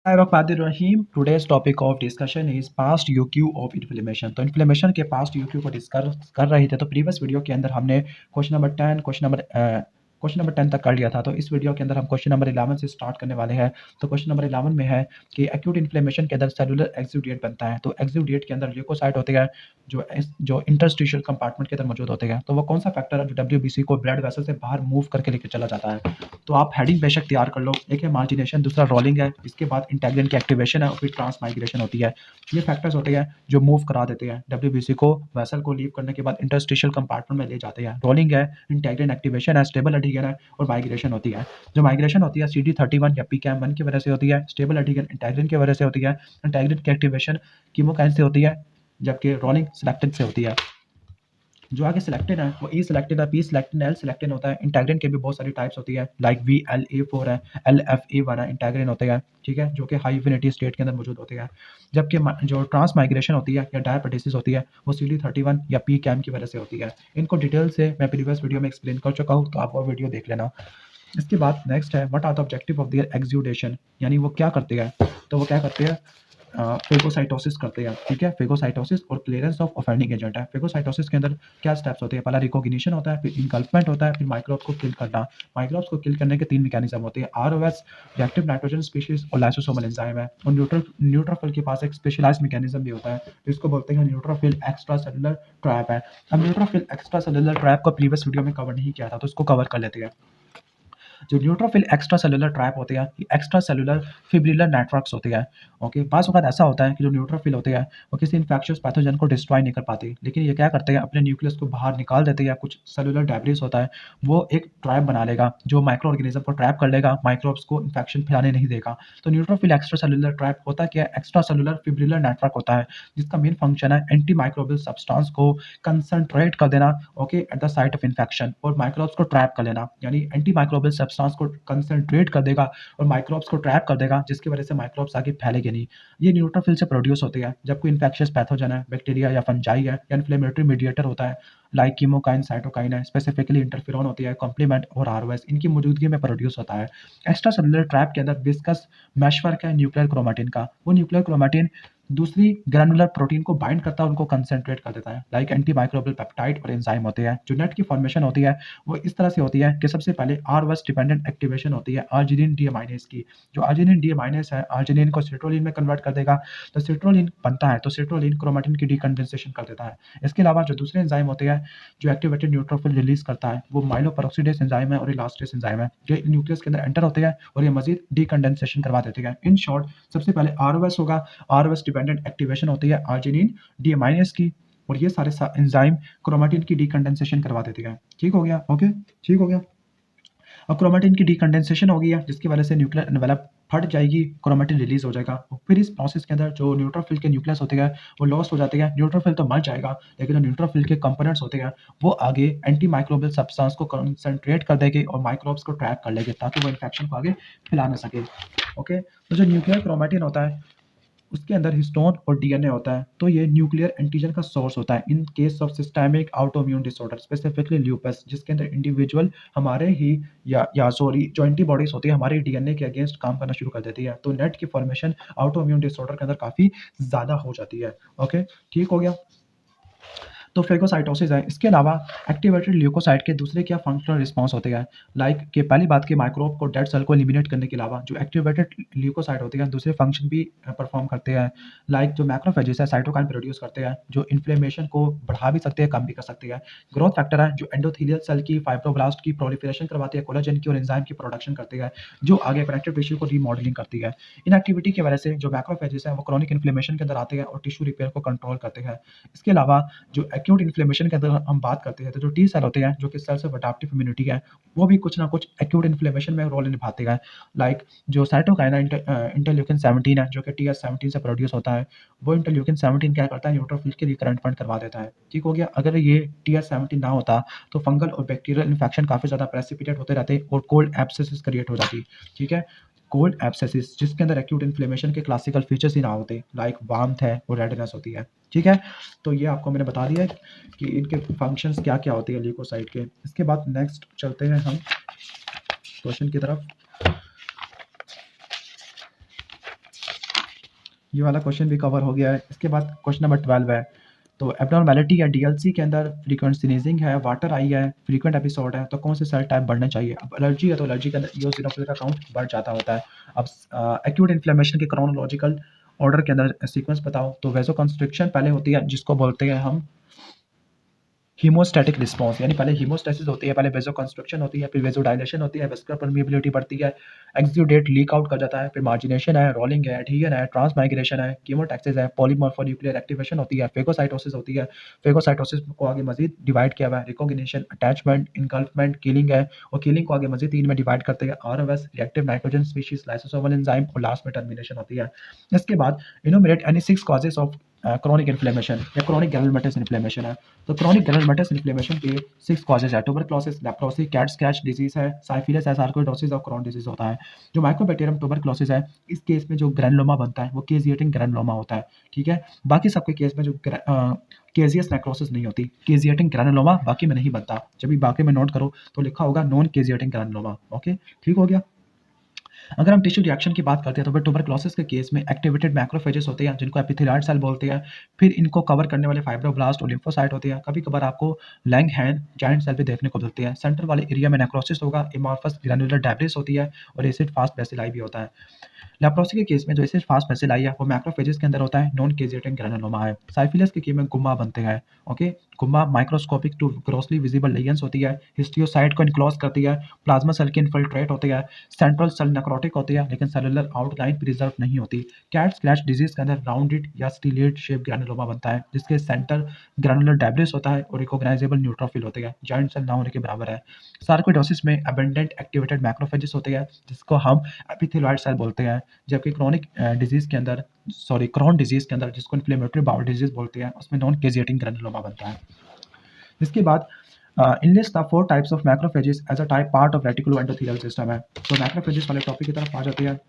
Bismillahirrahmanirrahim. Today's topic of discussion is past UQ of inflammation. तो inflammation के past UQ को discuss कर रहे थे। तो प्रीवियस वीडियो के अंदर हमने क्वेश्चन नंबर 10 तक कर लिया था। तो इस वीडियो के अंदर हम क्वेश्चन नंबर 11 से स्टार्ट करने वाले हैं। तो क्वेश्चन नंबर 11 में है कि एक्यूट इन्फ्लेमेशन के अंदर सेलुलर एक्सुडेट बनता है। तो एक्सुडेट के अंदर ल्यूकोसाइट होते हैं जो इंटरस्टिशियल कंपार्टमेंट के अंदर मौजूद होते हैं। तो वो कौन सा फैक्टर है जो WBC को ब्लड वेसल से बाहर मूव करके लेकर चला जाता है। तो आप हेडिंग बेशक तैयार कर लो। एक है मार्जिनेशन, दूसरा रोलिंग है, इसके बाद इंटेग्रिन की एक्टिवेशन है और फिर ट्रांसमाइग्रेशन होती है। ये फैक्टर्स होते हैं जो मूव करा देते हैं WBC को वेसल को लीव करने के बाद इंटरस्टिशियल कंपार्टमेंट में ले जाते हैं। रोलिंग है, इंटेग्रिन एक्टिवेशन है, स्टेबल एडिशन है और माइग्रेशन होती है। जो माइग्रेशन होती है CD31 या PCAM1 की वजह से होती है, स्टेबल एडिशन इंटेग्रिन की वजह से होती है, इंटेग्रिन की एक्टिवेशन कीमोकाइन से होती है, जबकि रोलिंग सिलेक्टिन से होती है। जो आगे सिलेक्टिन है वो ई सिलेक्टिन है, पी सिलेक्टिन, एल सिलेक्टिन होता है। इंटेग्रिन के भी बहुत सारी टाइप्स होती है, लाइक VLA4 है, LFA1 है, इंटेग्रिन होते हैं, ठीक है, जो कि हाई एफिनिटी स्टेट के अंदर मौजूद होते हैं। जबकि जो ट्रांस माइग्रेशन होती है या डायपटेसिस होती है वो CD31 या PCAM की वजह से होती है। इनको डिटेल से मैं प्रीवियस वीडियो में एक्सप्लेन कर चुका हूँ, तो आप वो वीडियो देख लेना। इसके बाद नेक्स्ट है what are the objective of their exudation, यानी वो क्या करते हैं। तो वो क्या करते हैं, फेगोसाइटोसिस करते हैं, ठीक है, फेगोसाइटोसिस और क्लियरेंस ऑफ ऑफेंडिंग एजेंट है। फेगोसाइटोसिस के अंदर क्या स्टेप्स होते हैं, पहला रिकॉग्निशन होता है, फिर इनकल्पमेंट होता है, फिर माइक्रोब्स को किल करना। माइक्रोब्स को किल करने के 3 मैकेनिज्म होते हैं, ROS रिएक्टिव नाइट्रोजन स्पीशीज और लाइसोसोमल एंजाइम है। और न्यूट्रोफिल के पास एक स्पेशलाइज्ड मैकेनिज्म भी होता है जिसको बोलते हैं न्यूट्रोफिल एक्स्ट्रा सेलुलर ट्रैप है। अब न्यूट्रोफिल एक्स्ट्रा सेलुलर ट्रैप को प्रीवियस वीडियो में कवर नहीं किया था, तो इसको कवर कर लेते हैं। जो न्यूट्रोफिल एक्स्ट्रा सेलुलर ट्रैप होते हैं, ये एक्स्ट्रा सेलुलर फिब्रिलर नेटवर्क्स होते हैं। ओके, बाज़ वक़्त ऐसा होता है कि जो न्यूट्रोफिल होते हैं वो किसी इन्फेक्शियस पैथोजन को डिस्ट्रॉय नहीं कर पाते, लेकिन ये क्या करते हैं, अपने न्यूक्लियस को बाहर निकाल देते हैं। कुछ सेलुलर डेब्रिस होता है, वो एक ट्रैप बना लेगा जो माइक्रो ऑर्गेनिज्म को ट्रैप कर लेगा, माइक्रोब्स को इन्फेक्शन फैलाने नहीं देगा। तो न्यूट्रोफिल एक्स्ट्रा सेलुलर ट्रैप होता क्या है, एक्स्ट्रा सेलुलर फिब्रिलर नेटवर्क होता है जिसका मेन फंक्शन है एंटी माइक्रोबियल सब्सटेंस को कंसंट्रेट कर देना, okay, at the site of infection, और माइक्रोब्स को ट्रैप कर लेना, यानी एंटी माइक्रोबियल सब्सटेंस को कंसंट्रेट कर देगा और माइक्रोब्स को ट्रैप कर देगा, जिसकी वजह से माइक्रोब्स आगे फैलेंगे नहीं। ये न्यूट्रोफिल से प्रोड्यूस होते हैं जब कोई इन्फेक्शियस पैथोजन है, बैक्टीरिया या फंजाई है या इन्फ्लेमेटरी मीडिएटर होता है, लाइक कीमोकाइन, साइटोकाइन है, स्पेसिफिकली इंटरफेरॉन होती है, कॉम्प्लीमेंट और ROS, इनकी मौजूदगी में प्रोड्यूस होता है। एक्स्ट्रा सेलुलर ट्रैप के अंदर विस्कस मैशवर्क है न्यूक्लियर क्रोमेटिन का। वो न्यूक्लियर क्रोमेटिन दूसरी ग्रैनुलर प्रोटीन को बाइंड करता है, उनको कंसंट्रेट कर देता है, लाइक एंटी माइक्रोबियल पेप्टाइड और एंजाइम होते हैं। जो नेट की फॉर्मेशन होती है वो इस तरह से होती है कि सबसे पहले ROS डिपेंडेंट एक्टिवेशन होती है अर्जिनिन डीअमाइनेज की। जो अर्जिनिन डीअमाइनेज है, अर्जिनिन को सिट्रोलिन में कन्वर्ट कर देगा, तो सिट्रोलिन बनता है, तो सिट्रोलिन क्रोमेटिन की डीकंडेंसेशन कर देता है। इसके अलावा जो दूसरे एंजाइम होते हैं जो एक्टिवेटेड न्यूट्रोफिल रिलीज करता है वो माइलोपेरोक्सीडेज एंजाइम है और इलास्टेज एंजाइम है, जो न्यूक्लियस के अंदर एंटर होते हैं और ये मजीद डीकंडेंसेशन करवा देते हैं। इन शॉर्ट, सबसे पहले ROS होगा, ROS डिपेंडेंट एक्टिवेशन होती है अर्जिनिन डीअमाइनेज की, और ये सारे एंजाइम क्रोमेटिन की डीकंडेंसेशन करवा देते हैं। ठीक हो गया, ओके, ठीक हो गया। अब क्रोमेटिन की डीकंडेंसेशन हो गई है जिसकी वजह से न्यूक्लियर एनवेलप फट जाएगी, क्रोमेटिन रिलीज हो जाएगा। और फिर इस प्रोसेस के अंदर जो न्यूट्रोफिल के न्यूक्लियस होते हैं वो लॉस्ट हो जाते हैं। न्यूट्रोफिल तो मर जाएगा, लेकिन जो न्यूट्रोफिल के कंपोनेंट्स होते हैं वो आगे एंटी माइक्रोबियल सब्सटेंस को कंसंट्रेट कर देंगे और माइक्रोब्स को ट्रैप कर लेंगे ताकि वो इन्फेक्शन को आगे फैला ना सके। ओके, तो जो न्यूक्लियर क्रोमेटिन होता है उसके अंदर हिस्टोन और DNA होता है, तो ये न्यूक्लियर एंटीजन का सोर्स होता है in case of systemic autoimmune disorder, specifically lupus, जिसके अंदर इंडिविजुअल हमारे ही या सॉरी जो एंटीबॉडीज होती है हमारे DNA के अगेंस्ट काम करना शुरू कर देती है, तो नेट की फॉर्मेशन ऑटोइम्यून डिसऑर्डर के अंदर काफ़ी ज़्यादा हो जाती है। ओके, ठीक हो गया। तो फेगोसाइटोसिस है। इसके अलावा एक्टिवेटेड ल्यूकोसाइट के दूसरे क्या फंक्शनल रिस्पॉन्स होते हैं, लाइक कि पहली बात कि माइक्रोब को डेड सेल को एलिमिनेट करने के अलावा जो एक्टिवेटेड ल्यूकोसाइट होते हैं दूसरे फंक्शन भी परफॉर्म करते हैं, लाइक जो मैक्रोफेजेस है साइटोकाइन प्रोड्यूस करते हैं जो इन्फ्लेमेशन को बढ़ा भी सकते हैं, कम भी कर सकते हैं। ग्रोथ फैक्टर है जो एंडोथेलियल सेल की फाइब्रोब्लास्ट की प्रोलिफरेशन करवाती है, कोलेजन की और एंजाइम की प्रोडक्शन करती है जो आगे कनेक्टिव टिश्यू को रीमॉडलिंग करती है। इनएक्टिविटी की वजह से जो मैक्रोफेजेस है वो क्रॉनिक इन्फ्लेमेशन के अंदर आते हैं और टिश्यू रिपेयर को कंट्रोल करते हैं। इसके अलावा जो एक्यूट इन्फ्लेमेशन के अंदर हम बात करते हैं तो जो टी सेल होते हैं जो कि सेल्स ऑफ अडैप्टिव इम्यूनिटी है वो भी कुछ ना कुछ एक्यूट इन्फ्लेमेशन में रोल निभाते हैं। लाइक जो साइटोकाइन इंटरल्यूकिन 17 है जो कि TS17 से प्रोड्यूस होता है, वो इंटरल्यूकिन 17 क्या करता है, न्यूट्रोफिल के रिकरेंटमेंट करवा देता है। ठीक हो गया। अगर ये TS17 ना होता तो फंगल और बैक्टीरियल इन्फेक्शन काफ़ी ज़्यादा प्रेसिपिटेट होते रहते और कोल्ड एब्सेसिस क्रिएट हो जाती। ठीक है, कोल्ड एब्सेसिस जिसके अंदर एक्यूट इन्फ्लेमेशन के क्लासिकल फीचर्स ही ना होते, लाइक वार्मथ है और रेडनेस होती है। ठीक है, तो ये आपको मैंने बता दिया है कि इनके फंक्शंस क्या क्या होते हैं ल्यूकोसाइट के। इसके बाद नेक्स्ट चलते हैं हम क्वेश्चन की तरफ। ये वाला क्वेश्चन भी कवर हो गया है। इसके बाद क्वेश्चन नंबर 12 है, तो एब्नॉर्मैलिटी या डीएलसी के अंदर फ्रीक्वेंट स्नीजिंग है, वाटर आई है, फ्रीक्वेंट एपिसोड है, तो कौन से सेल टाइप बढ़ने चाहिए? अब एलर्जी है तो एलर्जी के अंदर इओसिनोफिल का काउंट बढ़ जाता होता है। अब एक्यूट इन्फ्लेमेशन के क्रोनोलॉजिकल ऑर्डर के अंदर सीक्वेंस बताओ, तो वेसोकंस्ट्रिक्शन पहले होती है जिसको बोलते हैं हम हीमोस्टैटिक रिस्पॉन्स, यानी पहले हीमोस्टैसिस होती है, पहले वेसोकंस्ट्रक्शन होती है, फिर वेसोडाइलेशन होती है, वेस्कुलर परमिएबिलिटी बढ़ती है, एक्सुडेट लीक आउट कर जाता है, फिर मार्जिनेशन है, रोलिंग है, एडहेजन है, ट्रांसमाइग्रेशन है, कीमोटैक्सिस है, पॉलीमॉर्फोन्यूक्लियर एक्टिवेशन होती है, फेगोसाइटोसिस होती है। फेगोसाइटोसिस को आगे मजीद डिवाइड किया हुआ है, रिकॉग्निशन, अटैचमेंट, इनगल्फमेंट, किलिंग है, और किलिंग को आगे मजीद 3 में डिवाइड करते हैं, ROS, reactive nitrogen species, lysosomal enzyme, और लास्ट में टर्मिनेशन होती है। इसके बाद enumerate any 6 causes of chronic inflammation या क्रोनिक ग्रैनुलोमेटस इन्फ्लेमेशन है। तो क्रोनिक ग्रैनुलोमेटस इन्फ्लेमेशन के 6 कॉजेज है, tuberculosis, leprosy, cat scratch disease है, साइफिलिस है, सार्कोइडोसिस और क्रोन डिजीज होता है। जो माइकोबैक्टीरियम ट्यूबरक्लोसिस है, इस केस में जो ग्रैनुलोमा बनता है वो केजिएटिंग ग्रैनुलोमा होता है, ठीक है। बाकी सबके केस में जो केजियस नेक्रोसिस नहीं होती, केजिएटिंग ग्रैनुलोमा बाकी में नहीं बनता। जब भी बाकी में नोट करो तो लिखा होगा नॉन केजिएटिंग ग्रैनुलोमा। ओके, ठीक हो गया। अगर हम टिश्यू रिएक्शन की बात करते हैं तो फिर ट्यूबरक्लोसिस के केस में एक्टिवेटेड मैक्रोफेजेस होते हैं जिनको एपिथेलियल सेल बोलते हैं। फिर इनको कवर करने वाले फाइब्रोब्लास्ट और लिम्फोसाइट होते हैं। कभी कभार आपको लैंगहैन जायंट सेल भी देखने को मिलते हैं। सेंटर वाले एरिया में नेक्रोसिस होगा, एमॉर्फस ग्रैनुलर डेब्रिस होती है और एसिड फास्ट बेसिलाई भी होता है। लेप्रोसी के केस में जो एसिड फास्ट बेसिलाई है वो मैक्रोफेजेस के अंदर होता है, नॉन केजिएटिंग ग्रैनुलोमा है। साइफिलिस के केस में गुम्मा बनते हैं। Okay, gumma microscopic to grossly visible lesions होती है, हिस्टियोसाइट को इनक्लोज करती है, प्लाज्मा सेल के इन्फिल्ट्रेट होती है, सेंट्रल सेल नेक्रोटिक होती है लेकिन सेलुलर आउटलाइन प्रिजर्व नहीं होती। कैट स्क्रैच डिजीज के अंदर राउंडेड या स्टीलेट शेप ग्रैनुलोमा बनता है जिसके सेंटर ग्रैनुलर डेब्रिस होता है और रिकॉग्नाइजेबल न्यूट्रोफिल होते हैं, जॉइंट सेल ना होने के बराबर है। सार्कोइडोसिस में अबेंडेंट एक्टिवेटेड मैक्रोफेजेस होते हैं जिसको हम एपिथेलियल सेल बोलते हैं। जबकि क्रोनिक डिजीज के अंदर क्रोन डिजीज के अंदर जिसको इन्फ्लेमेटरी बाउल डिजीज बोलते हैं उसमें नॉन केजिएटिंग ग्रैनुलोमा बनता है। इसके बाद enlist the 4 types of macrophages as a type part of reticuloendothelial system है। तो मैक्रोफेजेस वाले टॉपिक की तरफ आ जाते हैं।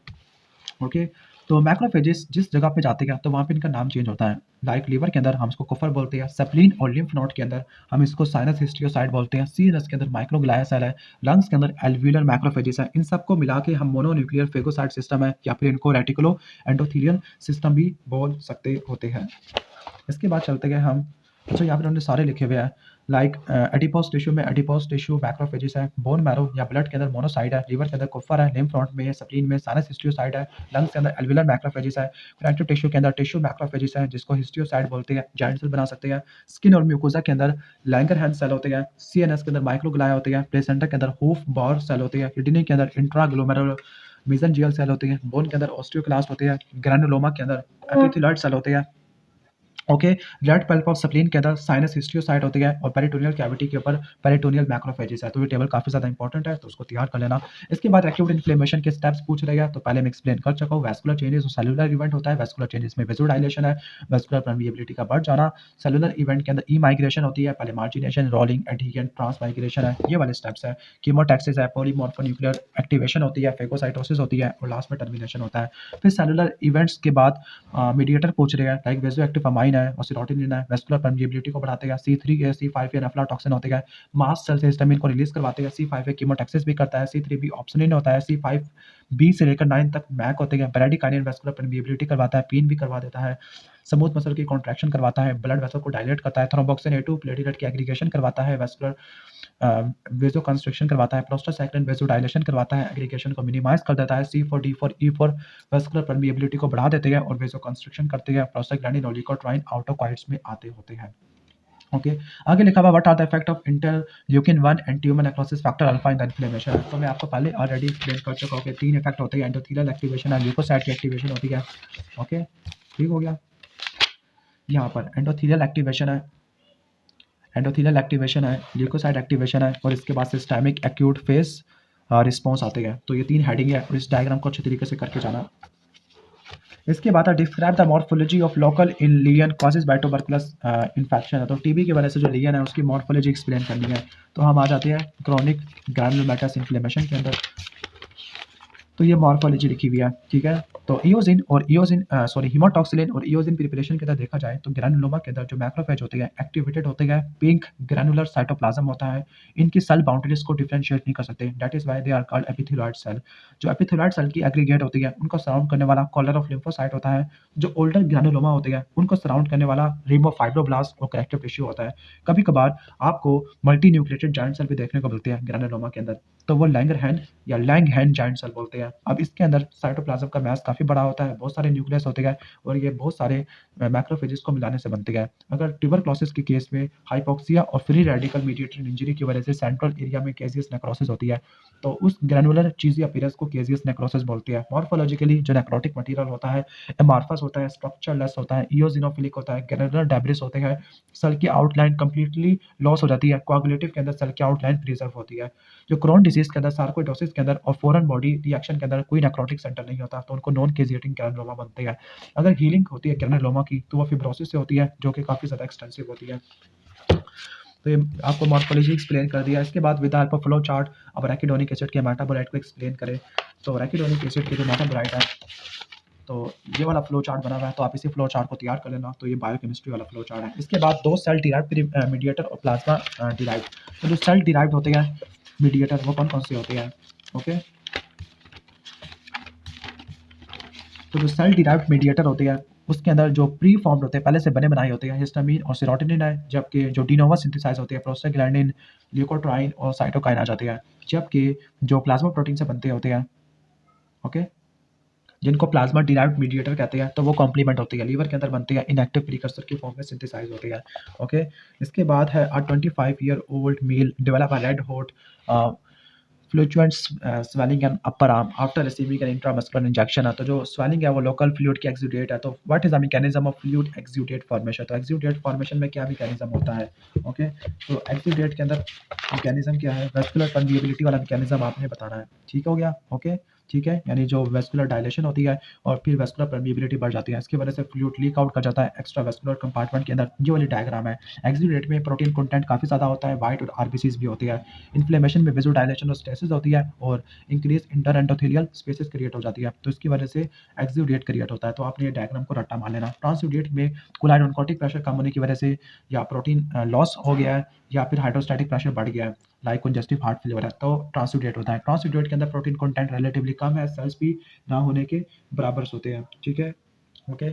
ओके, तो मैक्रोफेजेस जिस जगह पे जाते हैं तो वहाँ पे इनका नाम चेंज होता है। लाइक लीवर के अंदर हम इसको कुफर बोलते हैं, सप्लीन और लिम्फ नोड के अंदर हम इसको साइनस हिस्टियोसाइट बोलते हैं, सीएनएस के अंदर माइक्रोग्लिया सेल है, लंग्स के अंदर एल्वियुलर मैक्रोफेजेस है। इन सबको मिला के हम मोनोन्यूक्लियर फेगोसाइट सिस्टम है या फिर इनको रेटिकुलो एंडोथेलियल सिस्टम भी बोल सकते होते हैं। इसके बाद चलते गए हम, अच्छा यहाँ पर हमने सारे लिखे हुए हैं। लाइक एडिपोज टिश्यू में एडिपोज टिश्यू मैक्रोफेजेस है, बोन मैरो या ब्लड के अंदर मोनोसाइट है, लिवर के अंदर कुफर है, लिम्फ नोड में सप्लीन में साइनस हिस्टियोसाइट है, लंग्स के अंदर एल्वियुलर मैक्रोफेजेस है, कनेक्टिव टिश्यू के अंदर टिश्यू मैक्रोफेजेस है जिसको हिस्टियोसाइट बोलते हैं, जॉइंट सेल बना सकते हैं। स्किन और म्यूकोजा के अंदर लैंगरहैंस सेल होते हैं, सीएनएस के अंदर माइक्रोग्लिया होते हैं, प्लेसेंटा के अंदर हूफ बॉर सेल होते हैं, किडनी के अंदर इंट्राग्लोमेरुलर मेसेंजियल सेल होते हैं, बोन के अंदर ऑस्टियोक्लास्ट होते हैं, ग्रैनुलोमा के अंदर एपिथेलियल सेल होते हैं। Okay, red pulp of spleen के अंदर साइनस हिस्टियोसाइट होती है और पेरिटोनियल कैविटी के ऊपर पेरिटोनियल मैक्रोफेजेस है। तो ये टेबल काफी ज्यादा इंपॉर्टेंट है तो उसको तैयार कर लेना। इसके बाद एक्यूट इन्फ्लेमेशन के स्टेप्स पूछ रहे हैं तो पहले मैं एक्सप्लेन कर चुका हूँ। वैस्कुलर चेंजेस और सेलुलर इवेंट होता है। वैस्कुलर चेंजेस में वेसोडाइलेशन है, वैस्कुलर परमिएबिलिटी का बढ़ जाना। सेलुलर इवेंट के अंदर ई माइग्रेशन होती है, पहले मार्जिनेशन, रोलिंग, एडहेजन, ट्रांसमाइग्रेशन है, ये वाले स्टेप्स है। कीमोटैक्सिस है, पॉलीमॉर्फोन्यूक्लियर एक्टिवेशन होती है, फेगोसाइटोसिस होती है और लास्ट में टर्मिनेशन होता है। फिर सेलुलर इवेंट्स के बाद मीडिएटर पूछ रहे हैं लाइक वेसोएक्टिव अमाइन है और सिरोटिनिन है, वेस्कुलर परमिएबिलिटी को बढ़ाते हैं। C3 है, C5 है, नेफ्रोटॉक्सिन होते हैं, मास्ट सेल से हिस्टामिन को रिलीज करवाते हैं। C5 है, कीमोटैक्सिस भी करता है। C3 भी ऑप्सनिन होता है। C5 बी से लेकर 9 तक मैक होते हैं। ब्रैडिकाइनिन वेस्कुलर परमिएबिलिटी करवाता है, पीन भी करवा देता है, स्मूथ मसल की कॉन्ट्रैक्शन करवाता है, ब्लड वेसल को डायलेट करता है, थ्रोम्बोक्सिन A2 प्लेटलेट की एग्रीगेशन करवाता है, वेस्कुलर वेजो कंस्ट्रक्शन करवाता है, प्रोस्टासाइक्लिन वेजो डायलेशन करवाता है, एग्रीगेशन को मिनिमाइज कर देता है। C4 D4 E4 vascular permeability को बढ़ा देते हैं और वेजो कंस्ट्रक्शन करते हैं। प्रोस्टाग्लैंडिन और ल्यूकोट्राइन आउटोकॉइट्स में आते होते हैं। ओके, आगे लिखा हुआ what are the effect of interleukin 1 and tumour necrosis factor alpha in the inflammation. तो मैं आपको पहले ऑलरेडी एक्सप्लेन कर चुका हूँ कि 3 इफेक्ट होते हैं, एंडोथेलियल एक्टिवेशन है, ल्यूकोसाइट की एक्टिवेशन होती है। ओके, ठीक हो गया। यहाँ पर एंडोथेलियल एक्टिवेशन है, ल्यूकोसाइट एक्टिवेशन है और इसके बाद सिस्टेमिक एक्यूट फेज रिस्पॉन्स आते हैं। तो ये 3 हेडिंग है और इस डायग्राम को अच्छे तरीके से करके जाना। इसके बाद describe the morphology of local इन लियन कॉजेज बाय ट्यूबरकुलस इन्फेक्शन है। तो टीबी की वजह से जो लियन है उसकी मॉर्फोलॉजी एक्सप्लेन करनी है। तो हम आ जाते हैं क्रोनिक ग्रैनुलोमेटस इन्फ्लेमेशन के अंदर। तो ये मॉर्फोलॉजी लिखी हुई है, ठीक है। तो हीमाटॉक्सिलिन और इयोजिन प्रिपरेशन के अंदर देखा जाए तो ग्रैनुलोमा के अंदर जो मैक्रोफेज होते हैं एक्टिवेटेड होते हैं, पिंक ग्रैनुलर साइटोप्लाज्म होता है। इनकी सेल बाउंड्रीज को डिफरेंशिएट नहीं कर सकते, that is why they are called epithelioid cell. जो एपिथेलॉइड सेल की एग्रीगेट होती है उनको सराउंड करने वाला कॉलर ऑफ लिम्फोसाइट होता है। जो ओल्डर ग्रैनुलोमा होते हैं उनको सराउंड करने वाला रिम ऑफ फाइब्रोब्लास्ट और कनेक्टिव टिश्यू होता है। कभी कभार आपको मल्टी न्यूक्लिएटेड जाइंट सेल भी देखने को मिलते हैं ग्रैनुलोमा के अंदर, तो वो लैंगरहैन या लैंगहैन जाइंट सेल बोलते हैं। अब इसके अंदर साइटोप्लाज्म का मास काफ़ी बड़ा होता है, बहुत सारे न्यूक्लियस होते हैं और ये बहुत सारे मैक्रोफेजेस को मिलाने से बनते हैं। अगर ट्यूबरक्लोसिस के केस में हाइपोक्सिया और फ्री रेडिकल मीडिएटेड इंजरी की वजह से सेंट्रल एरिया में केजियस नेक्रोसिस होती है, तो उस ग्रैनुलर चीज़ी अपीयरेंस को केजियस नेक्रोसिस बोलते हैं। मॉर्फोलॉजिकली जो नेक्रोटिक मटेरियल होता है एमार्फस होता है, स्ट्रक्चरलेस होता है, इयोजिनोफिलिक होता है, ग्रैनुलर डेब्रिस होते हैं, सेल की आउटलाइन कंप्लीटली लॉस हो जाती है, कोआगुलेटिव के अंदर सेल की आउटलाइन प्रिजर्व होती है। जो क्रोन डिजीज के अंदर, सार्कोइडोसिस के अंदर और फॉरेन बॉडी रिएक्शन के अंदर कोई नेक्रोटिक सेंटर नहीं होता, तो उनको नॉन केजिएटिंग ग्रैनुलोमा बनते हैं। अगर हीलिंग होती है ग्रैनुलोमा की तो वो फिब्रोसिस से होती है, जो कि काफ़ी ज़्यादा एक्सटेंसिव होती है। तो ये आपको मॉर्फोलॉजी एक्सप्लेन कर दिया। इसके बाद with help of flow chart अब रैकिडोनिक एसिड के मेटाबोलाइट को एक्सप्लेन करें। तो रैकिडोनिक एसिड के जो मेटाबोलाइट है, तो ये वाला फ्लो चार्ट बना हुआ है, तो आप इसी फ्लो चार्ट को तैयार कर लेना। तो ये बायोकेमिस्ट्री वाला फ्लो चार्ट है। इसके बाद दो सेल डिराइव्ड मीडिएटर और प्लाज्मा डिराइव्ड। तो जो सेल डिराइव्ड होते हैं मीडिएटर वो कौन कौन से होते हैं, ओके। तो जो सेल डिराइव्ड मीडिएटर होते हैं उसके अंदर जो प्री फॉर्म्ड होते हैं, पहले से बने बनाए होते हैं, हिस्टामिन और सेरोटोनिन है। जबकि जो डिनोवा सिंथेसाइज होते हैं प्रोस्टाग्लैंडिन, ल्यूकोट्राइन और साइटोकाइन आ जाते हैं। जबकि जो प्लाज्मा प्रोटीन से बनते होते हैं, ओके, जिनको प्लाज्मा डिराइव्ड मीडिएटर कहते हैं, तो वो कॉम्प्लीमेंट होती है, लीवर के अंदर बनती है, इनएक्टिव प्रीकर्सर की फॉर्म में सिंथेसाइज होती है, ओके। इसके बाद है 25-year-old male develop a red hot fluctuant swelling and upper arm after receiving an intramuscular injection है। तो जो स्वेलिंग है वो लोकल फ्लूइड की एक्सुडेट है। तो what is the mechanism of fluid exudate formation. तो एक्सुडेट फॉर्मेशन में क्या मैकेनिज्म होता है, ओके। तो एक्सुडेट के अंदर मैकेनिज्म क्या है, वेस्कुलर परमिएबिलिटी वाला मैकेनिज्म आपने बताना है, ठीक हो गया, ओके, ठीक है। यानी जो वेस्कुलर डायलेशन होती है और फिर वेस्कुलर परमिएबिलिटी बढ़ जाती है, इसकी वजह से फ्लूइड लीक आउट कर जाता है एक्स्ट्रा वेस्कुलर कंपार्टमेंट के अंदर। ये वाली डायग्राम है। एक्सुडेट में प्रोटीन कंटेंट काफ़ी ज़्यादा होता है, वाइट और आरबीसीज भी होती है। इन्फ्लेमेशन में वेजोडाइलेशन और स्टेसिस होती है और increase inter endothelial spaces create हो जाती है, तो इसकी वजह से एक्सुडेट क्रिएट होता है। तो आपने ये डायग्राम को रट्टा मान लेना। ट्रांसुडेट में कोलाइड ऑनकोटिक प्रेशर कम होने की वजह से या प्रोटीन लॉस हो गया है या फिर हाइड्रोस्टैटिक प्रेशर बढ़ गया है, लाइक कंजेस्टिव हार्ट फेलियर है, तो ट्रांसुडेट होता है। ट्रांसुडेट के अंदर प्रोटीन कंटेंट रिलेटिवली कम है, सेल्स भी ना होने के बराबर होते हैं, ठीक है, ओके।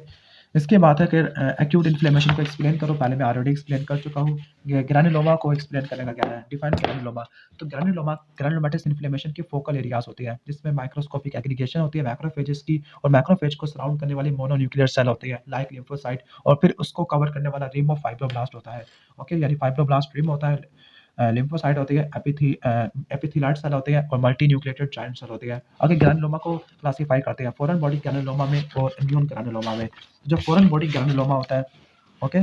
इसके बाद है कि एक्यूट इन्फ्लेमेशन को एक्सप्लेन करो। पहले मैं ऑलरेडी एक्सप्लेन कर चुका हूँ। ग्रैनुलोमा को एक्सप्लेन करने का क्या है, डिफाइन ग्रैनुलोमा। तो ग्रैनुलोमा ग्रैनुलोमेटस इन्फ्लेमेशन की फोकल एरियाज होती है, जिसमें माइक्रोस्कोपिक एग्रीगेशन होती है मैक्रोफेजेस की, और मैक्रोफेज को सराउंड करने वाली मोनोन्यूक्लियर सेल होती है लाइक लिम्फोसाइट, और फिर उसको कवर करने वाला रिम ऑफ फाइब्रोब्लास्ट होता है, ओके। यानी फाइब्रोब्लास्ट रिम होता है, लिम्फोसाइट होती है, एपिथेलियाइड सेल होते हैं और मल्टी न्यूक्लिएटेड जायंट सेल होती है। अगर ग्रैनुलोमा को क्लासिफाई करते हैं फॉरेन बॉडी ग्रैनुलोमा में और इम्यून ग्रैनुलोमा में। जो फॉरेन बॉडी ग्रैनुलोमा होता है, ओके,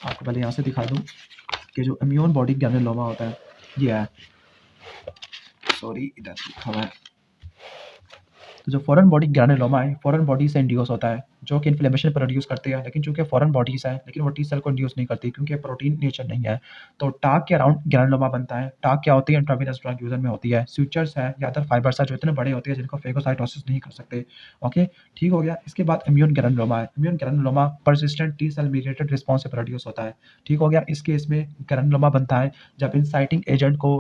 आपको पहले यहाँ से दिखा दूँ कि जो इम्यून बॉडी ग्रैनुलोमा होता है ये है, सॉरी इधर लिखा हुआ है। तो जो फॉरेन बॉडी ग्रैनुलोमा है, फॉरेन बॉडी से इंड्यूस होता है, जो कि इन्फ्लेमेशन प्रोड्यूस करती है, लेकिन चूंकि फॉरेन बॉडीज है लेकिन वो टी सेल को इंड्यूस नहीं करती क्योंकि प्रोटीन नेचर नहीं है। तो टाक के अराउंड ग्रैनुलोमा बनता है। टाक क्या होती है, इंट्रावेनस ड्रग यूजन में होती है। स्यूचर्स है या अदर फाइबर्स है जो इतने बड़े होते हैं जिनको फेगोसाइटोसिस नहीं कर सकते, ओके, ठीक हो गया। इसके बाद इम्यून ग्रैनुलोमा है। Immune granuloma persistent T cell mediated response से प्रोड्यूस होता है, ठीक हो गया। इस केस में ग्रैनुलोमा बनता है जब इंसाइटिंग एजेंट को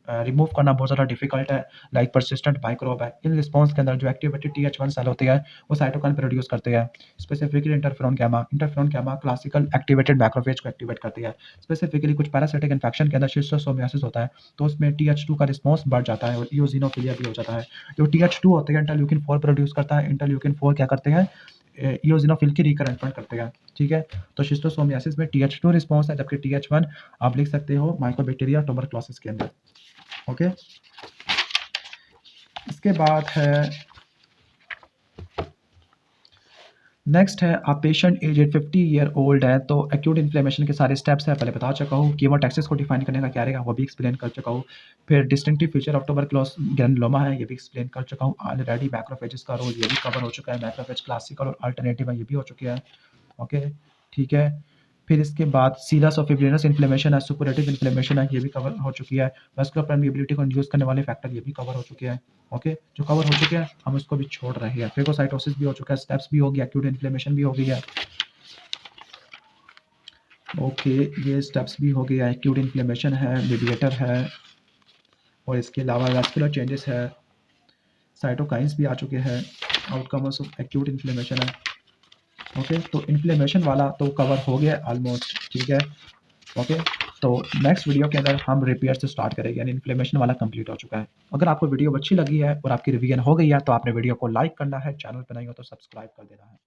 रिमूव करना बहुत ज़्यादा डिफिकल्ट है, लाइक परसिस्टेंट माइक्रोब है। इन रिस्पॉन्स के अंदर जो एक्टिवेटेड TH1 सेल होती है वो साइटोकाइन प्रोड्यूस करते हैं, specifically interferon gamma. Interferon gamma classical activated macrophage को एक्टिवेट करती है। स्पेसिफिकली कुछ पैरासिटिक इन्फेक्शन के अंदर शिस्टोसोमियासिस होता है, तो उसमें TH2 का रिस्पॉन्स बढ़ जाता है और इयोजिनोफिलिया भी हो जाता है। जो TH2 होते हैं इंटरल्यूकिन 4 प्रोड्यूस करता है। इंटरल्यूकिन 4 क्या करते हैं, इयोजिनोफिल की रिकरेंटमेंट करते हैं, ठीक है। तो शिस्टोसोमियासिस में TH2 रिस्पॉन्स है, जबकि TH1 आप लिख सकते हो माइकोबैक्टीरिया ट्यूबरक्लोसिस के अंदर, ओके। इसके बाद है नेक्स्ट है आप पेशेंट एज 50-year-old है, तो एक्यूट इन्फ्लेमेशन के सारे स्टेप्स है पहले बता चुका हूँ। कीमोटैक्सिस को डिफाइन करने का क्या रहेगा वो भी एक्सप्लेन कर चुका हूँ। फिर distinctive feature of tuberculosis granuloma है, ये भी एक्सप्लेन कर चुका हूँ ऑलरेडी। मैक्रोफेजेस का रोल ये भी कवर हो चुका है, मैक्रोफेज क्लासिकल और अल्टरनेटिव है ये भी हो चुकी है, ओके, ठीक है। फिर इसके बाद सीरस और फिब्रिनस इन्फ्लेमेशन है, सुपरेटिव इन्फ्लेमेशन है, ये भी कवर हो चुकी है। वैस्कुलर परमिएबिलिटी को इंड्यूस करने वाले फैक्टर ये भी कवर हो चुके हैं। ओके, जो कवर हो चुके हैं हम उसको भी छोड़ रहे हैं। फेगोसाइटोसिस भी हो चुका है, स्टेप्स भी हो गया, एक्यूट इन्फ्लेमेशन भी हो गई है। ओके, ये स्टेप्स भी हो गया, एक्यूट इन्फ्लेमेशन है, मीडिएटर है, और इसके अलावा वैस्कुलर चेंजेस है, साइटोकाइंस भी आ चुके हैं, आउटकम्स ऑफ एक्यूट इन्फ्लेमेशन है। ओके, तो इन्फ्लेमेशन वाला तो कवर हो गया ऑलमोस्ट, ठीक है। ओके, तो नेक्स्ट वीडियो के अंदर हम रिपेयर से स्टार्ट करेंगे, यानी इन्फ्लेमेशन वाला कंप्लीट हो चुका है। अगर आपको वीडियो अच्छी लगी है और आपकी रिवीजन हो गई है तो आपने वीडियो को लाइक करना है, चैनल पर नहीं हो तो सब्सक्राइब कर देना है।